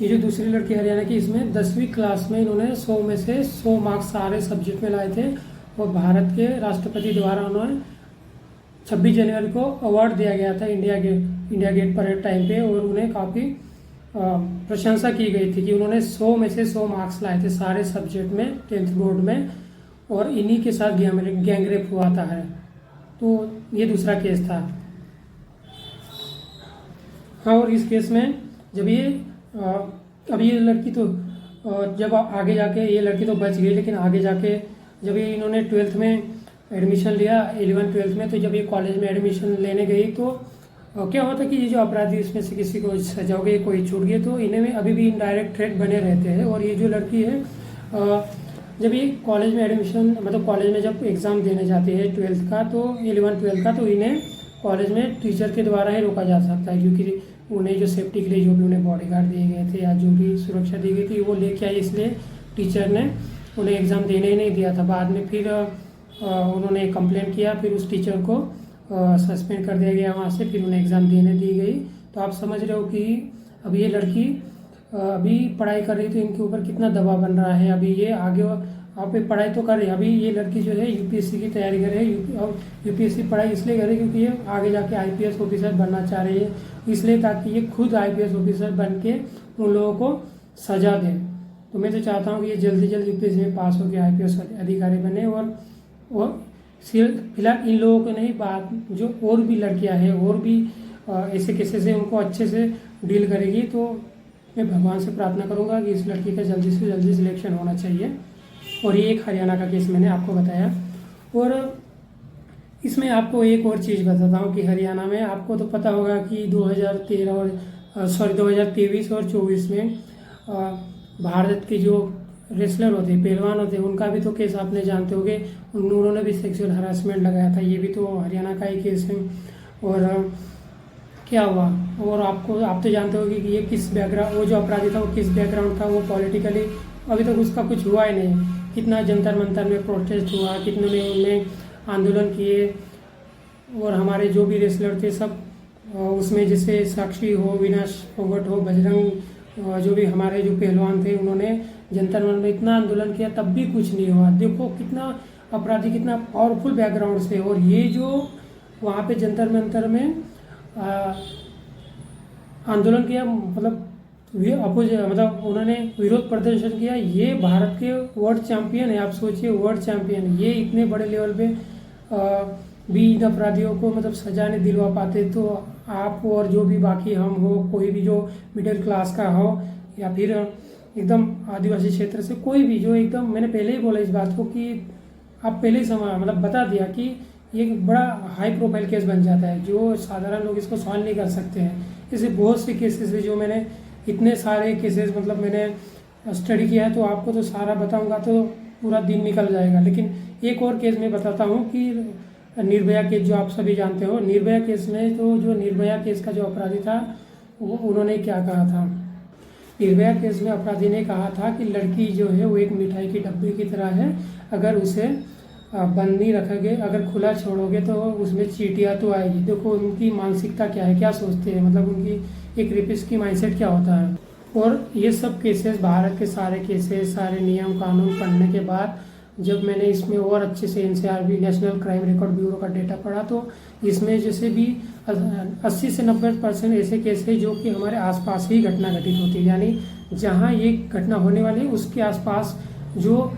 ये जो दूसरी लड़की हरियाणा की, इसमें 10वीं क्लास में इन्होंने 100 में से 100 मार्क्स सारे सब्जेक्ट में लाए थे और भारत के राष्ट्रपति द्वारा उन्हें 26 जनवरी को अवार्ड दिया गया था इंडिया गेट परेड टाइम पे, और उन्हें काफ़ी प्रशंसा की गई थी कि उन्होंने 100 में से 100 मार्क्स लाए थे सारे सब्जेक्ट में 10th बोर्ड में, और इन्हीं के साथ गैंगरेप हुआ था है। तो ये दूसरा केस था। हाँ, और इस केस में जब ये अब ये लड़की तो जब आगे जाके ये लड़की तो बच गई, लेकिन आगे जाके जब ये इन्होंने 12th में एडमिशन लिया, 11th-12th में, तो जब ये कॉलेज में एडमिशन लेने गई तो क्या हुआ था कि ये जो अपराधी इसमें से किसी को सजा हो गई, कोई छूट गई, तो इन्हें में अभी भी इनडायरेक्ट थ्रेट बने रहते हैं। और ये जो लड़की है जब ये कॉलेज में एडमिशन मतलब कॉलेज में जब एग्ज़ाम देने जाती है 12th का, तो 11th-12th का, तो इन्हें कॉलेज में टीचर के द्वारा ही रोका जा सकता है, क्योंकि उन्हें जो सेफ्टी के लिए जो भी उन्हें बॉडीगार्ड दिए गए थे या जो भी सुरक्षा दी गई थी वो लेके आई, इसलिए टीचर ने उन्हें एग्ज़ाम देने ही नहीं दिया था। बाद में फिर उन्होंने कंप्लेंट किया, फिर उस टीचर को सस्पेंड कर दिया गया वहाँ से, फिर उन्हें एग्ज़ाम देने दी गई। तो आप समझ रहे हो कि अभी ये लड़की अभी पढ़ाई कर रही, तो इनके ऊपर कितना दबाव बन रहा है। अभी ये आगे आप पढ़ाई तो कर रही है, अभी ये लड़की जो है यूपीएससी की तैयारी कर रही है, और यूपीएससी पढ़ाई इसलिए कर रही है क्योंकि ये आगे जाके आईपीएस ऑफिसर बनना चाह रही है, इसलिए ताकि ये खुद आईपीएस ऑफिसर बन के उन लोगों को सजा दे। तो मैं तो चाहता हूँ कि ये जल्दी जल्दी यूपीएससी में पास होकर आईपीएस अधिकारी बने, और फिलहाल इन लोगों को नहीं, बात जो और भी लड़कियां हैं और भी ऐसे केसेस है उनको अच्छे से डील करेगी। तो मैं भगवान से प्रार्थना करूंगा कि इस लड़की का जल्दी से जल्दी सिलेक्शन होना चाहिए। और ये एक हरियाणा का केस मैंने आपको बताया। और इसमें आपको एक और चीज़ बताता हूँ कि हरियाणा में आपको तो पता होगा कि 2023 और 24 में भारत के जो रेसलर होते, पहलवान होते, उनका भी तो केस आपने जानते होंगे, उन्होंने भी सेक्सुअल हरासमेंट लगाया था। ये भी तो हरियाणा का ही केस है। और क्या हुआ, और आप तो जानते होंगे कि ये किस बैकग्राउंड, वो जो अपराधी था वो किस बैकग्राउंड था, वो पॉलिटिकली अभी तक उसका कुछ हुआ ही नहीं। कितना जंतर मंतर में प्रोटेस्ट हुआ, कितने ने उनमें आंदोलन किए, और हमारे जो भी रेसलर थे सब उसमें, जैसे साक्षी हो, विनाश फोगट हो, बजरंग, जो भी हमारे जो पहलवान थे, उन्होंने जंतर मंतर में इतना आंदोलन किया, तब भी कुछ नहीं हुआ। देखो कितना अपराधी कितना पावरफुल बैकग्राउंड से, और ये जो वहाँ पे जंतर मंतर में आंदोलन किया, मतलब मतलब उन्होंने विरोध प्रदर्शन किया, ये भारत के वर्ल्ड चैंपियन है। आप सोचिए, वर्ल्ड चैंपियन, ये इतने बड़े लेवल पे भी इन अपराधियों को मतलब सजा नहीं दिलवा पाते, तो आप और जो भी बाकी हम हो, कोई भी जो मिडिल क्लास का हो या फिर एकदम आदिवासी क्षेत्र से कोई भी, जो एकदम, मैंने पहले ही बोला इस बात को कि आप पहले ही मतलब बता दिया कि ये बड़ा हाई प्रोफाइल केस बन जाता है, जो साधारण लोग इसको सॉल्व नहीं कर सकते हैं। ऐसे बहुत से केसेस है जो मैंने, इतने सारे केसेस मतलब मैंने स्टडी किया है, तो आपको तो सारा बताऊंगा तो पूरा दिन निकल जाएगा। लेकिन एक और केस मैं बताता हूँ कि निर्भया केस, जो आप सभी जानते हो। निर्भया केस में तो जो निर्भया केस का जो अपराधी था, वो उन्होंने क्या कहा था, निर्भया केस में अपराधी ने कहा था कि लड़की जो है वो एक मिठाई की डब्बी की तरह है, अगर उसे बंद नहीं रखोगे, अगर खुला छोड़ोगे तो उसमें चींटियाँ तो आएगी। देखो उनकी मानसिकता क्या है, क्या सोचते हैं, मतलब उनकी एक रेपिस्ट की माइंडसेट क्या होता है। और ये सब केसेस, भारत के सारे केसेस, सारे नियम कानून पढ़ने के बाद जब मैंने इसमें और अच्छे से NCRB national crime record bureau का डेटा पढ़ा, तो इसमें जैसे भी 80 से 90% ऐसे केस है जो कि हमारे आसपास ही घटना घटित होती है, यानी जहाँ ये घटना होने वाली है उसके आसपास जो,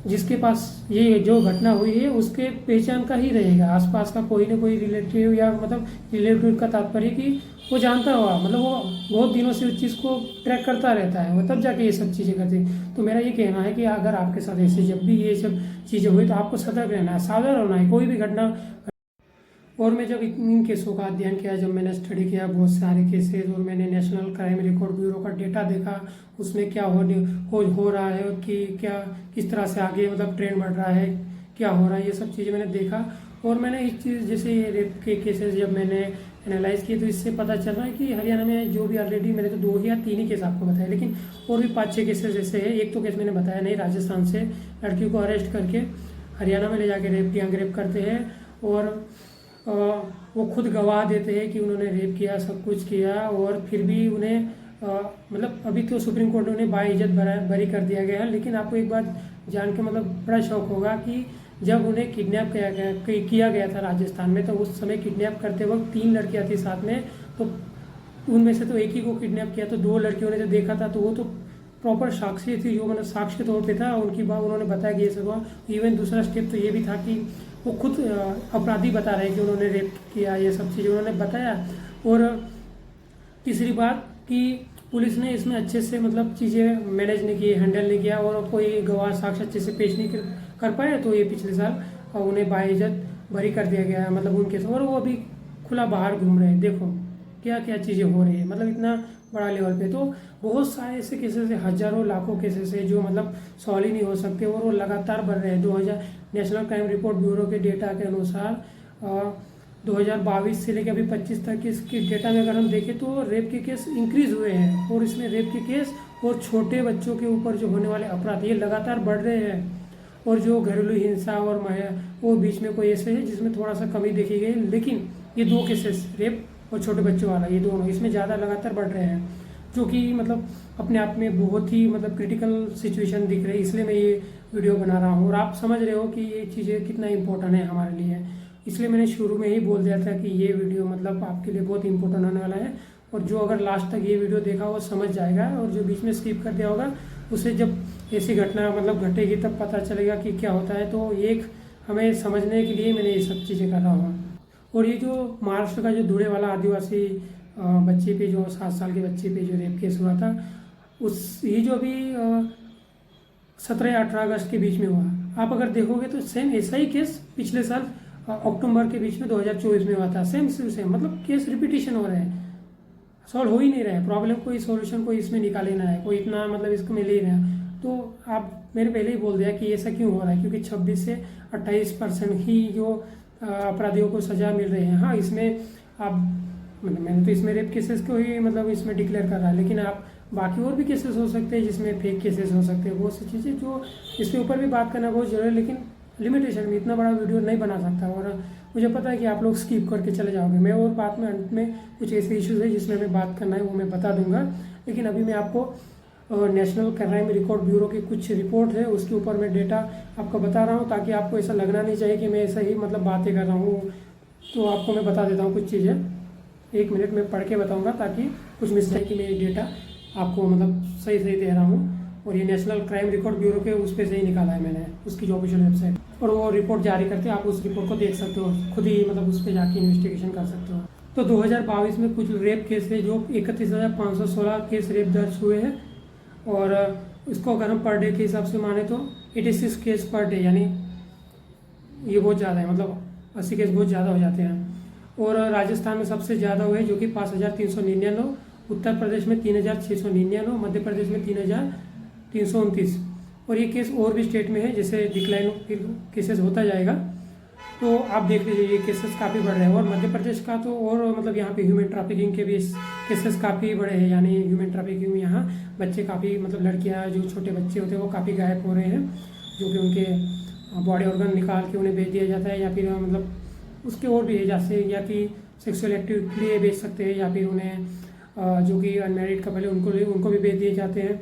जिसके पास ये जो घटना हुई है उसके पहचान का ही रहेगा, आसपास का कोई ना कोई रिलेटिव, या मतलब रिलेटिव का तात्पर्य कि वो जानता हुआ, मतलब वो बहुत दिनों से उस चीज़ को ट्रैक करता रहता है, वो तब जाके ये सब चीज़ें करते हैं। तो मेरा ये कहना है कि अगर आपके साथ ऐसे जब भी ये सब चीज़ें हुई तो आपको सतर्क रहना है, सावधान होना है, कोई भी घटना। और मैं जब इन केसों का अध्ययन किया, जब मैंने स्टडी किया बहुत सारे केसेस, और मैंने नेशनल क्राइम रिकॉर्ड ब्यूरो का डेटा देखा, उसमें क्या हो रहा है, कि क्या किस तरह से आगे मतलब ट्रेंड बढ़ रहा है, क्या हो रहा है, ये सब चीज़ें मैंने देखा। और मैंने इस चीज़, जैसे ये रेप के केसेस जब मैंने एनालाइज किए, तो इससे पता चल रहा है कि हरियाणा में जो भी ऑलरेडी, मैंने तो 2 या 3 ही केस आपको बताए, लेकिन और भी 5-6 केसेस ऐसे हैं। एक तो केस मैंने बताया नहीं, राजस्थान से लड़की को अरेस्ट करके हरियाणा में ले जाके गैंग रेप करते हैं, और वो खुद गवाह देते हैं कि उन्होंने रेप किया, सब कुछ किया, और फिर भी उन्हें मतलब अभी तो सुप्रीम कोर्ट ने उन्हें बाइज्जत बरी कर दिया गया है, लेकिन आपको एक बात जान के मतलब बड़ा शौक होगा कि जब उन्हें किडनैप किया गया था राजस्थान में, तो उस समय किडनैप करते वक्त 3 लड़कियां थी साथ में। तो उनमें से तो एक ही को किडनैप किया, तो 2 लड़कियों ने जो देखा था तो वो तो प्रॉपर साक्षी थी, जो मतलब साक्ष्य के तौर पे था। उनकी बात उन्होंने बताया कि ये सब हुआ। इवन दूसरा स्टेप तो ये भी था कि वो खुद अपराधी बता रहे कि उन्होंने रेप किया, ये सब चीज़ें उन्होंने बताया। और तीसरी बात कि पुलिस ने इसमें अच्छे से मतलब चीज़ें मैनेज नहीं की, हैंडल नहीं किया, और कोई गवाह साक्ष्य अच्छे से पेश नहीं कर पाए। तो ये पिछले साल उन्हें बाइज्जत बरी कर दिया गया है, मतलब उनके से। और वो अभी खुला बाहर घूम रहे हैं। देखो क्या क्या चीज़ें हो रही है, मतलब इतना बड़ा लेवल पे। तो बहुत सारे ऐसे केसेस है, हजारों लाखों केसेस है जो मतलब सॉल्व ही नहीं हो सकते, और वो लगातार बढ़ रहे हैं। 2000 नेशनल क्राइम रिपोर्ट ब्यूरो के डेटा के अनुसार 2022 से लेकर अभी 25 तक इसके डेटा में अगर हम देखें तो रेप के केस इंक्रीज हुए हैं। और इसमें रेप के केस और छोटे बच्चों के ऊपर जो होने वाले अपराध ये लगातार बढ़ रहे हैं। और जो घरेलू हिंसा और वो बीच में कोई ऐसे है जिसमें थोड़ा सा कमी देखी गई, लेकिन ये 2 केसेस रेप और छोटे बच्चों वाला, ये दोनों इसमें ज़्यादा लगातार बढ़ रहे हैं, जो कि मतलब अपने आप में बहुत ही मतलब क्रिटिकल सिचुएशन दिख रही है। इसलिए मैं ये वीडियो बना रहा हूँ, और आप समझ रहे हो कि ये चीज़ें कितना इम्पोर्टेंट है हमारे लिए। इसलिए मैंने शुरू में ही बोल दिया था कि ये वीडियो मतलब आपके लिए बहुत इंपॉर्टेंट होने वाला है। और जो अगर लास्ट तक ये वीडियो देखा वो समझ जाएगा, और जो बीच में स्किप कर दिया होगा उसे जब ऐसी घटना मतलब घटेगी तब पता चलेगा कि क्या होता है। तो एक हमें समझने के लिए मैंने ये सब चीज़ें कर रहा हूँ। और ये जो महाराष्ट्र का जो धुले वाला आदिवासी बच्चे पे, जो 7 साल के बच्चे पे जो रेप केस हुआ था, ये जो अभी 17 या 18 अगस्त के बीच में हुआ, आप अगर देखोगे तो सेम ऐसा ही केस पिछले साल अक्टूबर के बीच में 2024 में हुआ था। सेम सेम मतलब केस रिपीटिशन हो रहे हैं, सॉल्व हो ही नहीं रहे हैं। प्रॉब्लम कोई सोल्यूशन कोई इसमें निकाले ना है, कोई इतना मतलब इसको मिल ही रहा है। तो आप मैंने पहले ही बोल दिया कि ऐसा क्यों हो रहा है, क्योंकि 26 से 28% ही जो अपराधियों को सजा मिल रही है। हाँ, इसमें आप मतलब मैंने तो इसमें रेप केसेस को ही मतलब इसमें डिक्लेयर कर रहा है, लेकिन आप बाकी और भी केसेस हो सकते हैं जिसमें फेक केसेस हो सकते हैं, बहुत सी चीज़ें जो इसके ऊपर भी बात करना बहुत जरूरी है। लेकिन लिमिटेशन में इतना बड़ा वीडियो नहीं बना सकता, और मुझे पता है कि आप लोग स्किप करके चले जाओगे। मैं और बात में अंत में कुछ ऐसे इश्यूज है जिसमें मैं बात करना है वो मैं बता दूंगा। लेकिन अभी मैं आपको नेशनल क्राइम रिकॉर्ड ब्यूरो की कुछ रिपोर्ट है उसके ऊपर मैं डेटा आपको बता रहा हूँ, ताकि आपको ऐसा लगना नहीं चाहिए कि मैं ऐसा ही मतलब बातें कर रहा हूँ। तो आपको मैं बता देता हूँ कुछ चीज़ें, 1 मिनट में पढ़ के बताऊँगा, ताकि कुछ मिस्टेक की मैं ये डेटा आपको मतलब सही दे रहा हूँ। और ये नेशनल क्राइम रिकॉर्ड ब्यूरो के उस पर से ही निकाला है मैंने, उसकी जो ऑफिशियल वेबसाइट, और वो रिपोर्ट जारी करते हैं। आप उस रिपोर्ट को देख सकते हो, खुद ही मतलब उस पर जाके इन्वेस्टिगेशन कर सकते हो। तो 2022 में कुछ रेप केस है, जो 31,516 केस रेप दर्ज हुए हैं। और इसको अगर हम पर डे के हिसाब से माने तो 86 केस पर डे, यानी ये बहुत ज़्यादा है, मतलब 80 केस बहुत ज़्यादा हो जाते हैं। और राजस्थान में सबसे ज़्यादा हुए जो कि 5,399, उत्तर प्रदेश में 3,699, मध्य प्रदेश में 3,329। और ये केस और भी स्टेट में है, जैसे डिक्लाइन केसेस होता जाएगा तो आप देख लीजिए ये केसेस काफ़ी बढ़ रहे हैं। और मध्य प्रदेश का तो और मतलब यहाँ पे ह्यूमन ट्रैफिकिंग के भी केसेस काफ़ी बड़े हैं, यानी ह्यूमन ट्रैफिकिंग में यहाँ बच्चे काफ़ी मतलब लड़कियाँ जो छोटे बच्चे होते हैं वो काफ़ी गायब हो रहे हैं, जो कि उनके बॉडी ऑर्गन निकाल के उन्हें बेच दिया जाता है, या फिर मतलब उसके और भी है जैसे, या कि सेक्सुअल एक्टिविटी के लिए बेच सकते हैं, या फिर उन्हें जो कि अनमेरिड कपल है उनको भी बेच दिए जाते हैं।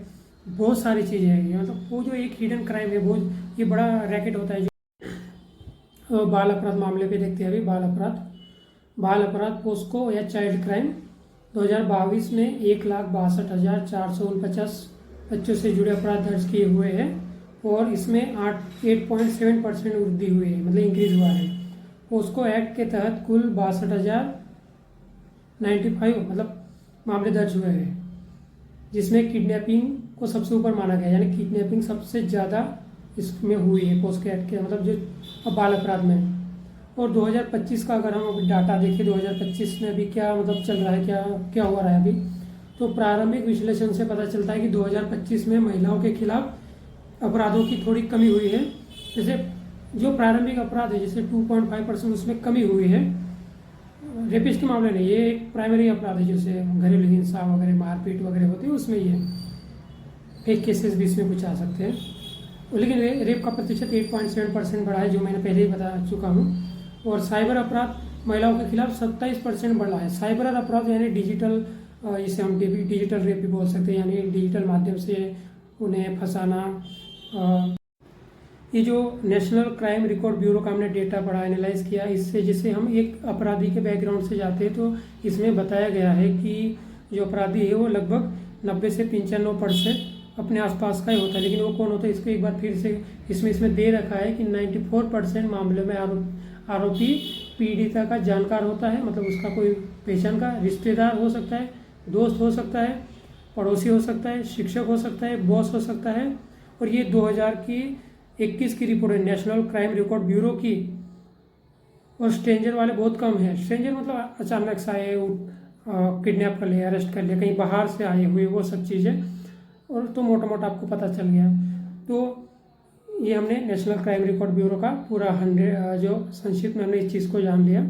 बहुत सारी चीज़ें हैं, मतलब वो जो एक हिडन क्राइम है, वो ये बड़ा रैकेट होता है। बाल अपराध मामले पे देखते हैं अभी। बाल अपराध पोस्को या चाइल्ड क्राइम 2022 में 1,62,449 बच्चों से जुड़े अपराध दर्ज किए हुए हैं, और इसमें 8.7% वृद्धि हुई है, मतलब इंक्रीज हुआ है। पोस्को एक्ट के तहत कुल 62,095 मतलब मामले दर्ज हुए हैं, जिसमें किडनैपिंग को सबसे ऊपर माना गया, यानी किडनैपिंग सबसे ज़्यादा इसमें हुई है पोस्को एक्ट के मतलब जो बाल अपराध में। और 2025 का अगर हम अभी डाटा देखें, 2025 में अभी क्या मतलब चल रहा है, क्या हो रहा है अभी, तो प्रारंभिक विश्लेषण से पता चलता है कि 2025 में महिलाओं के खिलाफ अपराधों की थोड़ी कमी हुई है। जैसे जो प्रारंभिक अपराध है जैसे 2.5% उसमें कमी हुई है। रेपिस्ट के मामले में ये एक प्राइमरी अपराध है, जैसे घरेलू हिंसा वगैरह मारपीट वगैरह होती है उसमें ये फेक केसेस भी इसमें कुछ आ सकते हैं। लेकिन रेप का प्रतिशत 8.7% बढ़ा है, जो मैंने पहले ही बता चुका हूँ। और साइबर अपराध महिलाओं के खिलाफ 27% बढ़ा है। साइबर अपराध यानी डिजिटल इसे हम डिजिटल रेप भी बोल सकते हैं, यानी डिजिटल माध्यम से उन्हें फंसाना। ये जो नेशनल क्राइम रिकॉर्ड ब्यूरो का हमने डेटा पढ़ा, एनालाइज किया, इससे जैसे हम एक अपराधी के बैकग्राउंड से जाते हैं तो इसमें बताया गया है कि जो अपराधी है वो लगभग 90 से 95% अपने आसपास का ही होता है। लेकिन वो कौन होता है, इसको एक बार फिर से इसमें दे रखा है कि 94% मामले में आरोपी पीड़िता का जानकार होता है, मतलब उसका कोई पहचान का रिश्तेदार हो सकता है, दोस्त हो सकता है, पड़ोसी हो सकता है, शिक्षक हो सकता है, बॉस हो सकता है। और ये 2021 की रिपोर्ट है नेशनल क्राइम रिकॉर्ड ब्यूरो की। और स्ट्रेंजर वाले बहुत कम है। स्ट्रेंजर मतलब अचानक से आए, किडनैप कर लिया, अरेस्ट कर लिया, कहीं बाहर से आए हुए, वो सब चीज़ें। और तो मोटा मोटा आपको पता चल गया। तो ये हमने नेशनल क्राइम रिकॉर्ड ब्यूरो का पूरा 100 जो संक्षिप्त में हमने इस चीज़ को जान लिया।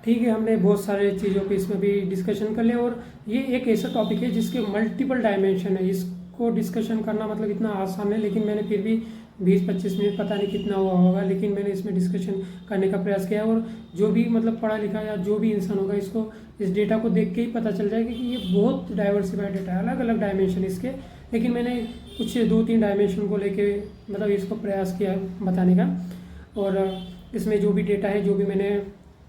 ठीक है, हमने बहुत सारे चीज़ों पे इसमें भी डिस्कशन कर लिया। और ये एक ऐसा टॉपिक है जिसके मल्टीपल डायमेंशन है। इसको डिस्कशन करना मतलब इतना आसान है, लेकिन मैंने फिर भी 20-25 मिनट, पता नहीं कितना हुआ होगा, लेकिन मैंने इसमें डिस्कशन करने का प्रयास किया। और जो भी मतलब पढ़ा लिखा या जो भी इंसान होगा, इसको इस डेटा को देख के ही पता चल जाएगा कि ये बहुत डाइवर्सिफाइड डेटा है, अलग अलग डायमेंशन इसके। लेकिन मैंने कुछ 2-3 डायमेंशन को लेके मतलब इसको प्रयास किया बताने का। और इसमें जो भी डेटा है, जो भी मैंने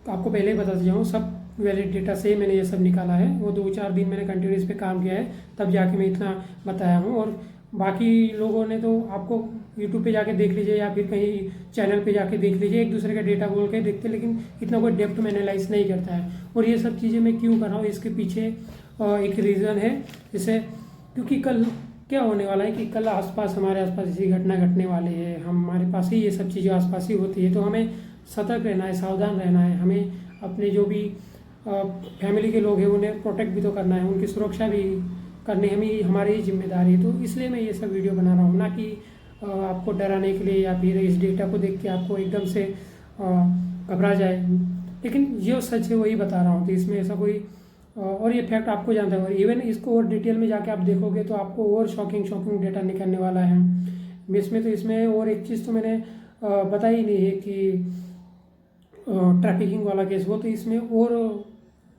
आपको पहले ही बता जाऊँ, सब वैलिड डेटा से मैंने ये सब निकाला है। वो 2-4 दिन मैंने कंटिन्यूस पे काम किया है, तब जाके मैं इतना बताया हूँ। और बाकी लोगों ने तो आपको यूट्यूब पे जाके देख लीजिए या फिर कहीं चैनल पे जाके देख लीजिए, एक दूसरे का डेटा बोल के देखते, लेकिन इतना कोई डेप्थ में एनालाइज नहीं करता है। और ये सब चीज़ें मैं क्यों कर रहा हूँ, इसके पीछे एक रीज़न है। जैसे क्योंकि कल क्या होने वाला है कि कल आसपास, हमारे आसपास ऐसी घटना घटने वाली है, हमारे पास ही ये सब चीज़ें आसपास ही होती है। तो हमें सतर्क रहना है, सावधान रहना है। हमें अपने जो भी फैमिली के लोग हैं उन्हें प्रोटेक्ट भी तो करना है, उनकी सुरक्षा भी करनी हमारी ही जिम्मेदारी है। तो इसलिए मैं ये सब वीडियो बना रहा हूँ, ना कि आपको डराने के लिए या फिर इस डेटा को देख के आपको एकदम से घबरा जाए। लेकिन जो सच है वही बता रहा हूँ, तो इसमें ऐसा कोई और ये फैक्ट आपको जानता है। और इवन इसको और डिटेल में जाके आप देखोगे तो आपको और शॉकिंग डेटा निकलने वाला है इसमें। तो इसमें और एक चीज़ तो मैंने बताई ही नहीं है कि ट्रैफिकिंग वाला केस, वो तो इसमें और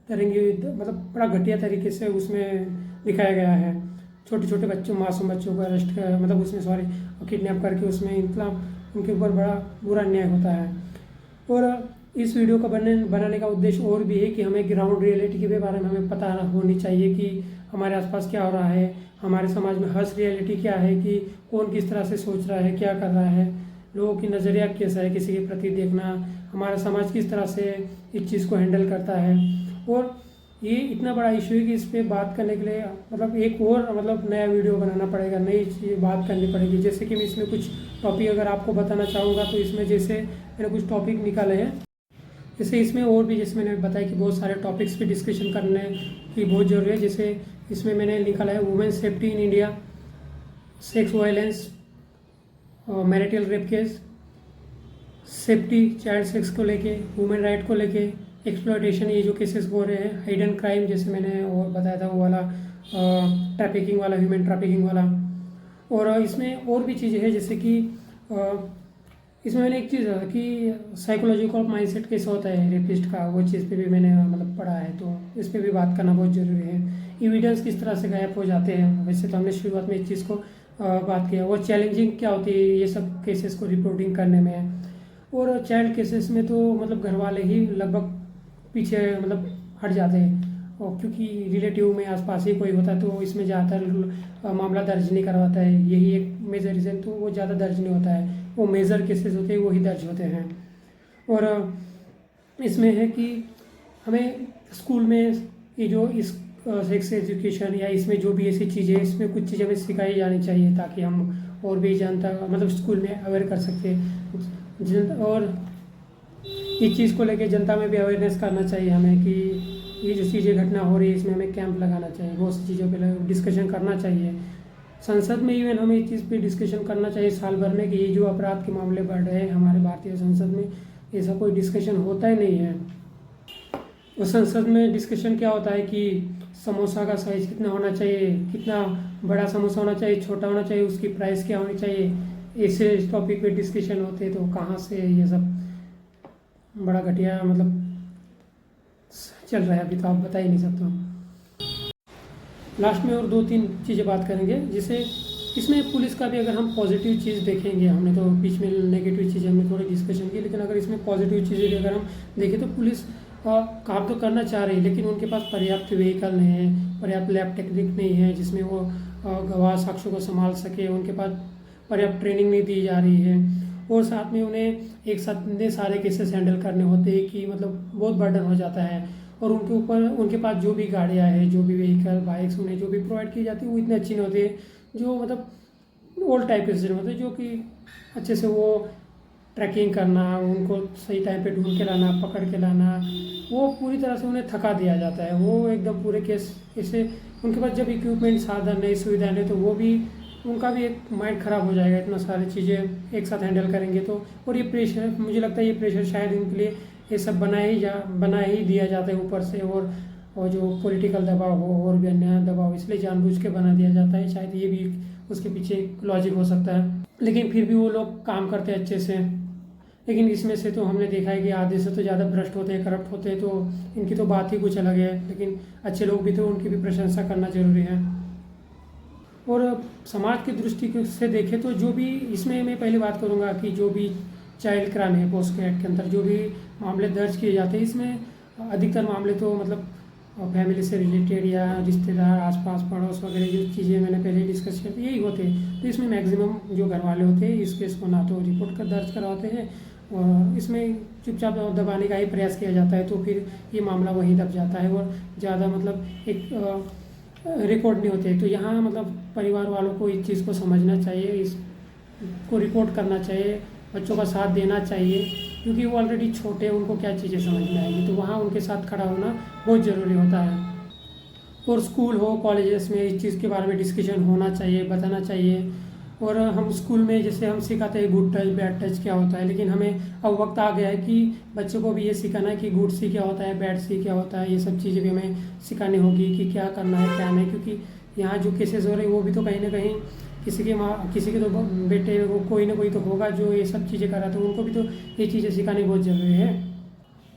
तरंगी मतलब बड़ा घटिया तरीके से उसमें दिखाया गया है। छोटे छोटे बच्चों, मासूम बच्चों को अरेस्ट कर, मतलब उसमें किडनैप करके उसमें मतलब उनके ऊपर बड़ा बुरा अन्याय होता है। और इस वीडियो का बनाने का उद्देश्य और भी है कि हमें ग्राउंड रियलिटी के बारे में हमें पता होनी चाहिए कि हमारे आसपास क्या हो रहा है, हमारे समाज में हर्ष रियलिटी क्या है, कि कौन किस तरह से सोच रहा है, क्या कर रहा है, लोगों की नज़रिया कैसा है किसी के प्रति देखना, हमारा समाज किस तरह से इस चीज़ को हैंडल करता है। और ये इतना बड़ा इशू है कि इस पर बात करने के लिए मतलब एक और मतलब नया वीडियो बनाना पड़ेगा, नई चीज़ बात करनी पड़ेगी। जैसे कि मैं इसमें कुछ टॉपिक अगर आपको बताना चाहूँगा, तो इसमें जैसे मैंने कुछ टॉपिक निकाले हैं, जैसे इसमें और भी जैसे मैंने बताया कि बहुत सारे टॉपिक्स पे डिस्कशन करने की बहुत ज़रूरी है। जैसे इसमें मैंने निकाला है women safety in India, sex violence, marital rape case, safety child sex को लेके, वुमेन राइट को लेके, एक्सप्लॉयटेशन, ये जो केसेस हो रहे हैं, हिडन क्राइम जैसे मैंने और बताया था वो वाला, ट्रैफिकिंग वाला, ह्यूमन ट्रैफिकिंग वाला। और इसमें और भी चीज़ें हैं, जैसे कि इसमें मैंने एक चीज़ कि साइकोलॉजिकल माइंडसेट कैसे होता है रेपिस्ट का, वो चीज़ पे भी मैंने मतलब पढ़ा है। तो इस पर भी बात करना बहुत ज़रूरी है। एविडेंस किस तरह से गायब हो जाते हैं, वैसे तो हमने शुरुआत में इस चीज़ को बात किया। और चैलेंजिंग क्या होती है ये सब केसेस को रिपोर्टिंग करने में। और चाइल्ड केसेस में तो मतलब घर वाले ही लगभग पीछे मतलब हट जाते हैं, और क्योंकि रिलेटिव में आसपास ही कोई होता है तो इसमें ज़्यादातर मामला दर्ज नहीं करवाता है। यही एक मेजर रीज़न, तो वो ज़्यादा दर्ज नहीं होता है। वो मेजर केसेस होते हैं वही दर्ज होते हैं। और इसमें है कि हमें स्कूल में ये जो इस सेक्स एजुकेशन या इसमें जो भी ऐसी चीज़ें, इसमें कुछ चीज़ें हमें सिखाई जानी चाहिए, ताकि हम और भी जनता मतलब स्कूल में अवेयर कर सकते। और इस चीज़ को लेके जनता में भी अवेयरनेस करना चाहिए हमें कि ये जो चीज़ें घटना हो रही है इसमें हमें कैंप लगाना चाहिए, बहुत सी चीज़ों पे डिस्कशन करना चाहिए। संसद में इवन हमें इस चीज़ पे डिस्कशन करना चाहिए साल भर में कि ये जो अपराध के मामले बढ़ रहे हैं हमारे भारतीय संसद में, ऐसा कोई डिस्कशन होता ही नहीं है। और संसद में डिस्कशन क्या होता है कि समोसा का साइज़ कितना होना चाहिए, कितना बड़ा समोसा होना चाहिए, छोटा होना चाहिए, उसकी प्राइस क्या होनी चाहिए, ऐसे टॉपिक पे डिस्कशन होते। तो कहाँ से ये सब बड़ा घटिया मतलब चल रहा है अभी, तो आप बता ही नहीं सकते। लास्ट में और 2-3 चीज़ें बात करेंगे, जिसे इसमें पुलिस का भी अगर हम पॉजिटिव चीज़ देखेंगे, हमने तो बीच में नेगेटिव चीज़ें हमने थोड़ी डिस्कशन की, लेकिन अगर इसमें पॉजिटिव चीज़ें भी अगर हम देखें तो पुलिस काम तो करना चाह रही है, लेकिन उनके पास पर्याप्त व्हीकल नहीं है, पर्याप्त लैब टेक्निक नहीं है जिसमें वो गवाह साक्ष्यों को संभाल सके, उनके पास पर्याप्त ट्रेनिंग नहीं दी जा रही है, और साथ में उन्हें एक साथ इतने सारे केसेस हैंडल करने होते हैं कि मतलब बहुत बर्डन हो जाता है, और उनके ऊपर उनके पास जो भी गाड़ियाँ हैं, जो भी व्हीकल बाइक्स उन्हें जो भी प्रोवाइड की जाती है वो इतनी अच्छी नहीं होती है, जो मतलब ओल्ड टाइप के सिस्टम होते हैं, जो कि अच्छे से वो ट्रैकिंग करना, उनको सही टाइम पे ढूंढ के लाना, पकड़ के लाना, वो पूरी तरह से उन्हें थका दिया जाता है। वो एकदम पूरे केस ऐसे उनके पास जब इक्विपमेंट साधन नहीं, सुविधा नहीं, तो वो भी उनका भी एक माइंड ख़राब हो जाएगा, इतना सारी चीज़ें एक साथ हैंडल करेंगे तो। और ये प्रेशर, मुझे लगता है ये प्रेशर शायद इनके लिए ये सब बना ही दिया जाता है ऊपर से, और जो पॉलिटिकल दबाव हो और भी अन्य दबाव, इसलिए जानबूझ के बना दिया जाता है, शायद ये भी उसके पीछे लॉजिक हो सकता है। लेकिन फिर भी वो लोग काम करते हैं अच्छे से। लेकिन इसमें से तो हमने देखा है कि आधे से तो ज़्यादा भ्रष्ट होते हैं, करप्ट होते हैं, तो इनकी तो बात ही कुछ अलग है। लेकिन अच्छे लोग भी तो उनकी भी प्रशंसा करना जरूरी है। और समाज की दृष्टि से देखें तो जो भी इसमें मैं पहले बात करूंगा कि जो भी चाइल्ड क्राइम है पोस्को एक्ट के अंदर जो भी मामले दर्ज किए जाते हैं, इसमें अधिकतर मामले तो मतलब फैमिली से रिलेटेड या रिश्तेदार, आसपास पड़ोस वगैरह जो चीज़ें मैंने पहले डिस्कस की थी यही होते हैं। तो इसमें मैक्सिमम जो घर वाले होते हैं इस केस को ना तो रिपोर्ट कर दर्ज करवाते हैं, और इसमें चुपचाप दबाने का ही प्रयास किया जाता है, तो फिर ये मामला वहीं दब जाता है और ज़्यादा मतलब एक रिकॉर्ड नहीं होते। तो यहाँ मतलब परिवार वालों को इस चीज़ को समझना चाहिए, इसको रिपोर्ट करना चाहिए, बच्चों का साथ देना चाहिए, क्योंकि वो ऑलरेडी छोटे हैं, उनको क्या चीज़ें समझ में आएगी। तो वहाँ उनके साथ खड़ा होना बहुत ज़रूरी होता है। और स्कूल हो, कॉलेजेस में इस चीज़ के बारे में डिस्कशन होना चाहिए, बताना चाहिए। और हम स्कूल में जैसे हम सिखाते हैं गुड टच बैड टच क्या होता है, लेकिन हमें अब वक्त आ गया है कि बच्चों को भी ये सिखाना है कि गुड सी क्या होता है, बैड सी क्या होता है, ये सब चीज़ें भी हमें सिखानी होगी कि क्या करना है क्या नहीं। क्योंकि यहाँ जो केसेस हो रहे हैं वो भी तो कहीं ना कहीं किसी के तो बेटे वो कोई ना कोई तो होगा जो ये सब चीज़ें कर रहा था, उनको भी तो ये चीज़ें सिखानी बहुत ज़रूरी है।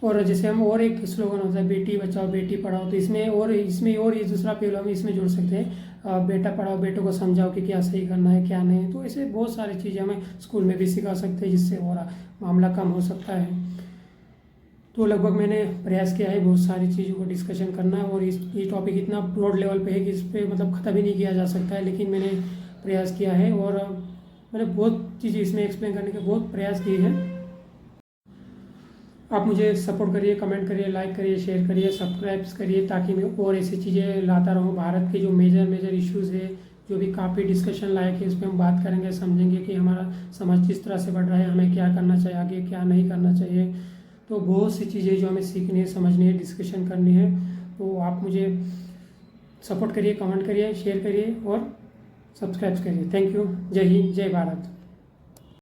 और जैसे हम और एक स्लोगन होता है बेटी बचाओ बेटी पढ़ाओ, तो इसमें और ये दूसरा पहलू हम इसमें जोड़ सकते हैं, बेटा पढ़ाओ बेटों को समझाओ कि क्या सही करना है क्या नहीं। तो ऐसे बहुत सारी चीज़ें हमें स्कूल में भी सिखा सकते हैं, जिससे और मामला कम हो सकता है। तो लगभग मैंने प्रयास किया है बहुत सारी चीज़ों को डिस्कशन करना, और ये टॉपिक इतना ब्रॉड लेवल पे है कि इस पर मतलब ख़त्म ही नहीं किया जा सकता है, लेकिन मैंने प्रयास किया है और मैंने बहुत चीज़ें इसमें एक्सप्लेन करने के बहुत प्रयास किए हैं। आप मुझे सपोर्ट करिए, कमेंट करिए, लाइक करिए, शेयर करिए, सब्सक्राइब करिए, ताकि मैं और ऐसी चीज़ें लाता रहूँ। भारत के जो मेजर इश्यूज़ है, जो भी काफ़ी डिस्कशन लायक है, इस पर हम बात करेंगे, समझेंगे कि हमारा समाज किस तरह से बढ़ रहा है, हमें क्या करना चाहिए, आगे क्या नहीं करना चाहिए। तो बहुत सी चीज़ें जो हमें सीखनी है, समझनी है, डिस्कशन करनी है। तो आप मुझे सपोर्ट करिए, कमेंट करिए, शेयर करिए और सब्सक्राइब करिए। Thank you. जय हिंद, जय भारत।